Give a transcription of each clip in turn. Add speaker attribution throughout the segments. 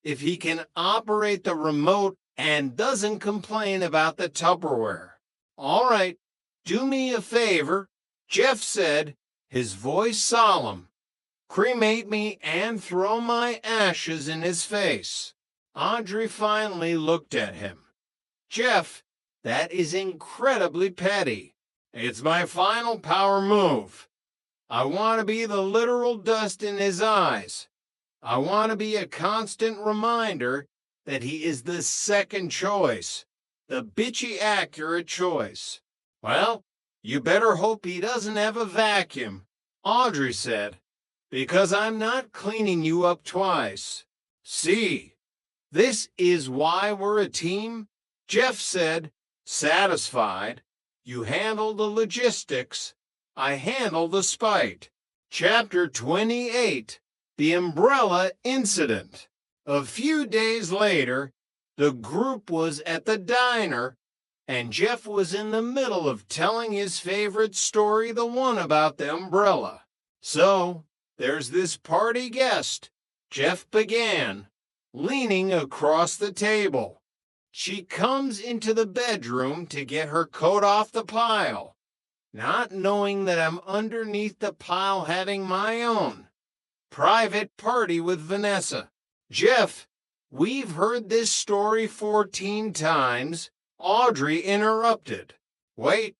Speaker 1: if he can operate the remote and doesn't complain about the Tupperware. All right, do me a favor, Jeff said, his voice solemn. Cremate me and throw my ashes in his face. Audrey finally looked at him. Jeff, that is incredibly petty. It's my final power move. I want to be the literal dust in his eyes. I want to be a constant reminder that he is the second choice, the bitchy accurate choice. Well, you better hope he doesn't have a vacuum, Audrey said, because I'm not cleaning you up twice. See, this is why we're a team, Jeff said, satisfied. You handle the logistics, I handle the spite. Chapter 28, The Umbrella Incident. A few days later, the group was at the diner, and Jeff was in the middle of telling his favorite story, the one about the umbrella. So, there's this party guest, Jeff began, leaning across the table. She comes into the bedroom to get her coat off the pile, not knowing that I'm underneath the pile having my own private party with Vanessa. Jeff, we've heard this story 14 times, Audrey interrupted. Wait,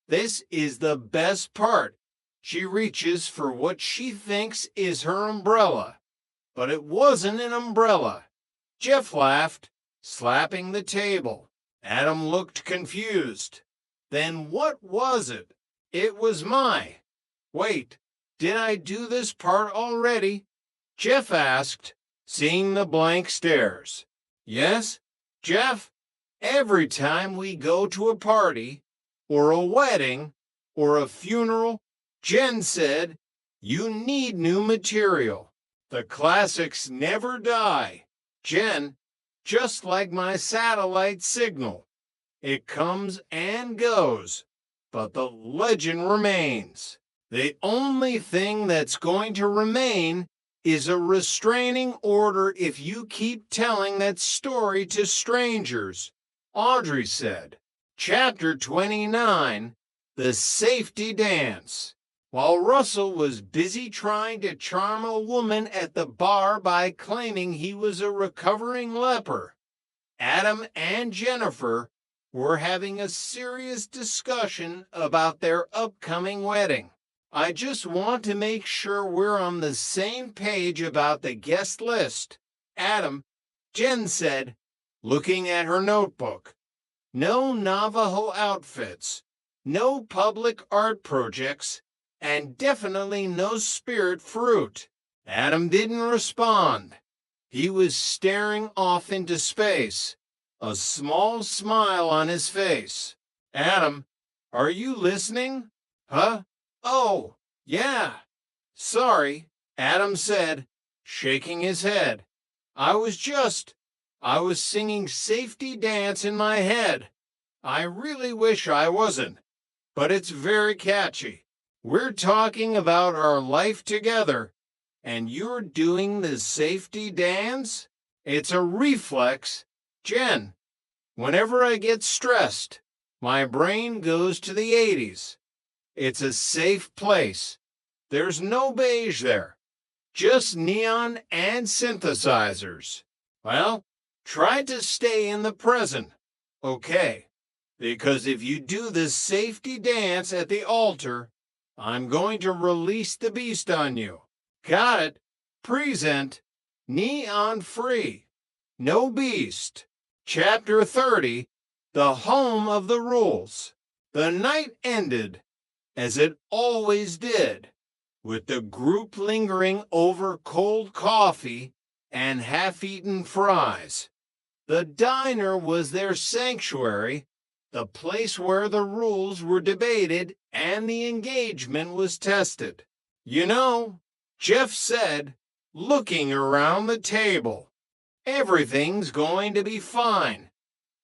Speaker 1: this is the best part. She reaches for what she thinks is her umbrella, but it wasn't an umbrella. Jeff laughed, slapping the table. Adam looked confused. Then what was it? It was my. Wait, did I do this part already? Jeff asked, seeing the blank stares. Yes, Jeff, every time we go to a party, or a wedding, or a funeral, Jen said, you need new material. The classics never die. Jen, just like my satellite signal. It comes and goes, but the legend remains. The only thing that's going to remain is a restraining order if you keep telling that story to strangers, Audrey said. Chapter 29, The Safety Dance. While Russell was busy trying to charm a woman at the bar by claiming he was a recovering leper, Adam and Jennifer were having a serious discussion about their upcoming wedding. I just want to make sure we're on the same page about the guest list, Jen said, looking at her notebook. No Navajo outfits, no public art projects, and definitely no spirit fruit. Adam didn't respond. He was staring off into space, a small smile on his face. Adam, are you listening? Huh? Oh, yeah. Sorry, Adam said, shaking his head. I was singing Safety Dance in my head. I really wish I wasn't, but it's very catchy. We're talking about our life together, and you're doing the safety dance? It's a reflex, Jen. Whenever I get stressed, my brain goes to the 80s. It's a safe place. There's no beige there, just neon and synthesizers. Well, try to stay in the present, okay? Because if you do the safety dance at the altar, I'm going to release the beast on you. Got it. Present. Neon free. No beast. Chapter 30. The Home of the Rules. The night ended, as it always did, with the group lingering over cold coffee and half-eaten fries. The diner was their sanctuary, the place where the rules were debated and the engagement was tested. You know, Jeff said, looking around the table, everything's going to be fine.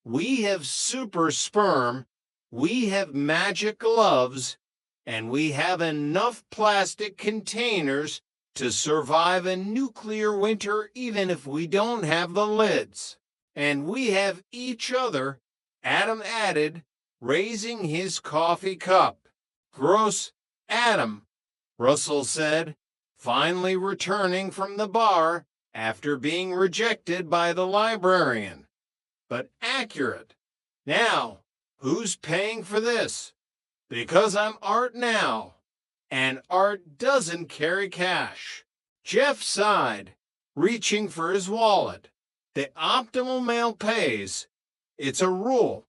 Speaker 1: We have super sperm, we have magic gloves, and we have enough plastic containers to survive a nuclear winter even if we don't have the lids. And we have each other, Adam added, raising his coffee cup. Gross, Adam, Russell said, finally returning from the bar after being rejected by the librarian. But accurate. Now, who's paying for this? Because I'm Art now, and Art doesn't carry cash. Jeff sighed, reaching for his wallet. The optimal male pays. It's a rule.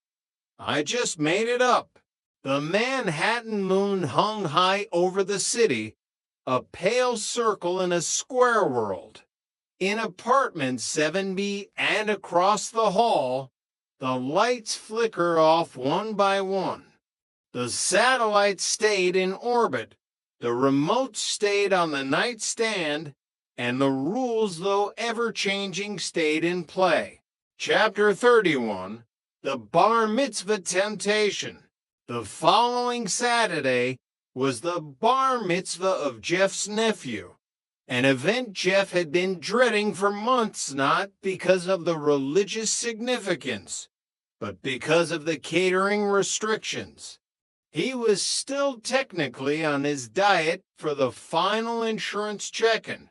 Speaker 1: I just made it up. The Manhattan moon hung high over the city, a pale circle in a square world. In apartment 7B and across the hall, the lights flicker off one by one. The satellites stayed in orbit, the remote stayed on the nightstand, and the rules, though ever-changing, stayed in play. Chapter 31, The Bar Mitzvah Temptation. The following Saturday was the bar mitzvah of Jeff's nephew, an event Jeff had been dreading for months, not because of the religious significance, but because of the catering restrictions. He was still technically on his diet for the final insurance check-in,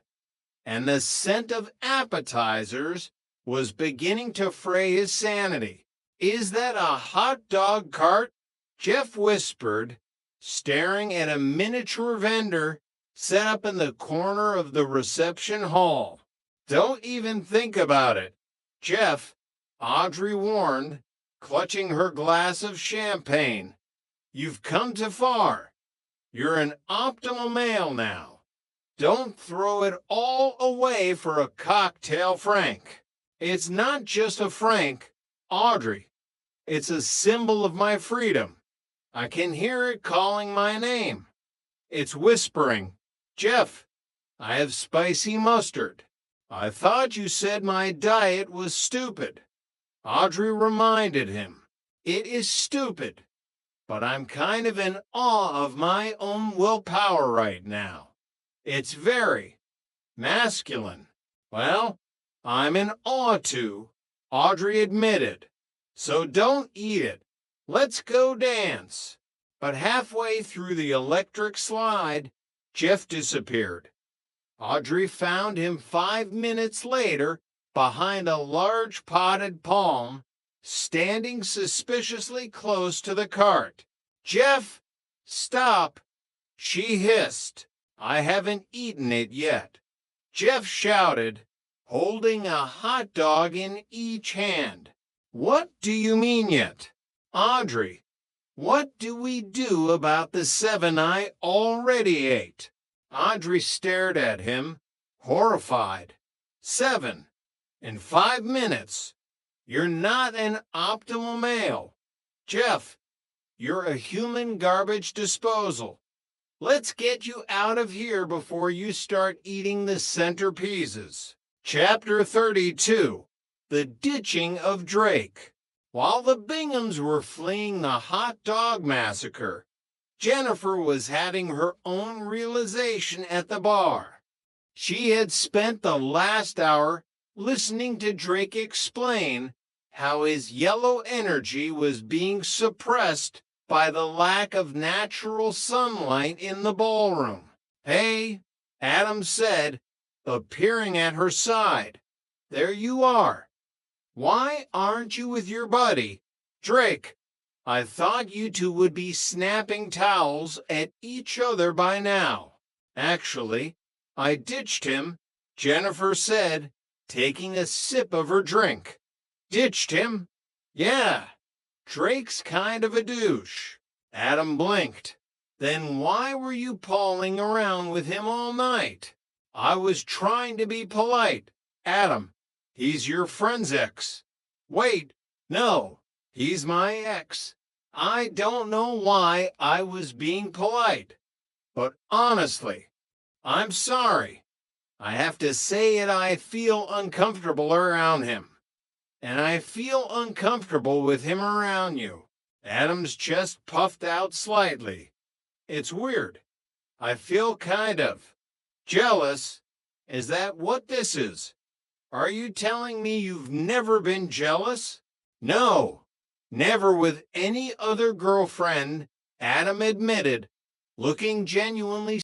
Speaker 1: and the scent of appetizers was beginning to fray his sanity. "Is that a hot dog cart?" Jeff whispered, staring at a miniature vendor set up in the corner of the reception hall. "Don't even think about it, Jeff," Audrey warned, clutching her glass of champagne. "You've come too far. You're an optimal male now. Don't throw it all away for a cocktail Frank. It's not just a Frank, Audrey. It's a symbol of my freedom. I can hear it calling my name. It's whispering, 'Jeff, I have spicy mustard.' I thought you said my diet was stupid." Audrey reminded him, "It is stupid, but I'm kind of in awe of my own willpower right now. It's very masculine." "Well, I'm in awe too," Audrey admitted. "So don't eat it. Let's go dance." But halfway through the electric slide, Jeff disappeared. Audrey found him 5 minutes later behind a large potted palm, standing suspiciously close to the cart. "Jeff, stop," she hissed. "I haven't eaten it yet." Jeff shouted, holding a hot dog in each hand. "What do you mean yet? Audrey, what do we do about the 7 I already ate?" Audrey stared at him, horrified. 7 in 5 minutes. You're not an optimal male. Jeff, you're a human garbage disposal. Let's get you out of here before you start eating the centerpieces. Chapter 32, The Ditching of Drake. While the Binghams were fleeing the hot dog massacre, Jennifer was having her own realization at the bar. She had spent the last hour listening to Drake explain how his yellow energy was being suppressed by the lack of natural sunlight in the ballroom. "Hey," Adam said, appearing at her side. "There you are. Why aren't you with your buddy, Drake? I thought you two would be snapping towels at each other by now." "Actually, I ditched him," Jennifer said, taking a sip of her drink. "Ditched him?" "Yeah. Drake's kind of a douche." Adam blinked. "Then why were you palling around with him all night?" "I was trying to be polite, Adam. He's your friend's ex." "Wait, no, he's my ex. I don't know why I was being polite, but honestly, I'm sorry. I have to say it, I feel uncomfortable around him. And I feel uncomfortable with him around you." Adam's chest puffed out slightly. "It's weird. I feel kind of Jealous? Is that what this is? Are you telling me you've never been jealous? No, never with any other girlfriend, Adam admitted, looking genuinely